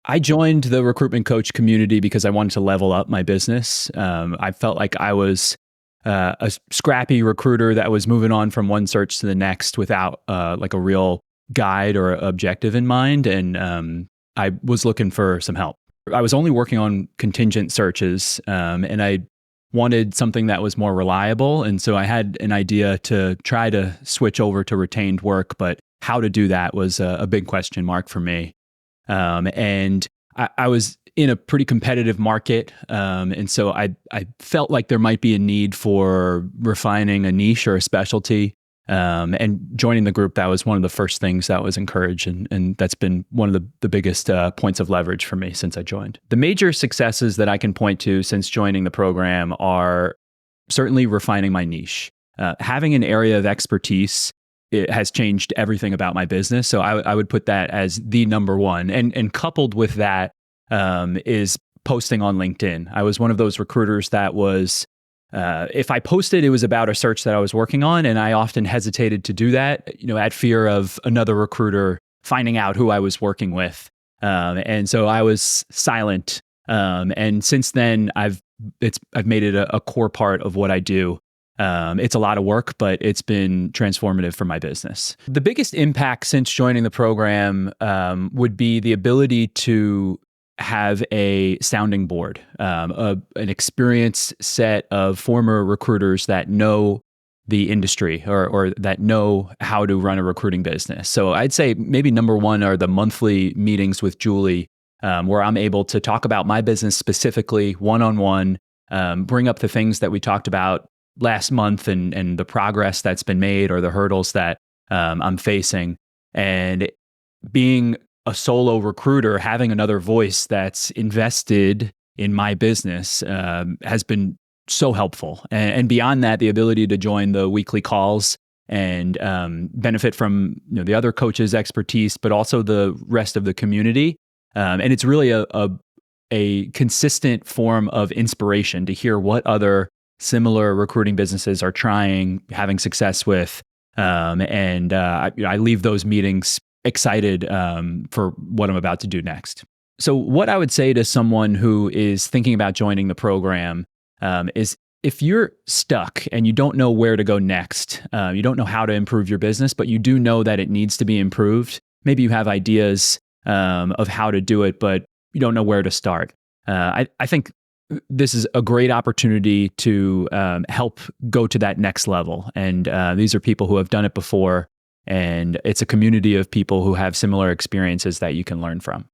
I joined the recruitment coach community because I wanted to level up my business. I felt like I was a scrappy recruiter that was moving on from one search to the next without like a real guide or objective in mind. And I was looking for some help. I was only working on contingent searches, and I wanted something that was more reliable. And so I had an idea to try to switch over to retained work, but how to do that was a big question mark for me. And I was in a pretty competitive market. And so I felt like there might be a need for refining a niche or a specialty. And joining the group, that was one of the first things that was encouraged. And that's been one of the biggest points of leverage for me since I joined. The major successes that I can point to since joining the program are certainly refining my niche. Having an area of expertise, it has changed everything about my business. So I would put that as the number one. And coupled with that is posting on LinkedIn. I was one of those recruiters that was, if I posted, it was about a search that I was working on. And I often hesitated to do that, at fear of another recruiter finding out who I was working with. And so I was silent. And since then, I've made it a core part of what I do. It's a lot of work, but it's been transformative for my business. The biggest impact since joining the program would be the ability to have a sounding board, an experienced set of former recruiters that know the industry or that know how to run a recruiting business. So I'd say maybe number one are the monthly meetings with Julie, where I'm able to talk about my business specifically, one-on-one, bring up the things that we talked about last month and the progress that's been made or the hurdles that I'm facing. And being a solo recruiter, having another voice that's invested in my business has been so helpful. And beyond that, the ability to join the weekly calls and benefit from the other coaches' expertise, but also the rest of the community. And it's really a consistent form of inspiration to hear what other similar recruiting businesses are trying, having success with. And I leave those meetings excited for what I'm about to do next. So what I would say to someone who is thinking about joining the program is if you're stuck and you don't know where to go next, you don't know how to improve your business, but you do know that it needs to be improved. Maybe you have ideas of how to do it, but you don't know where to start. I think this is a great opportunity to help go to that next level. And these are people who have done it before. And it's a community of people who have similar experiences that you can learn from.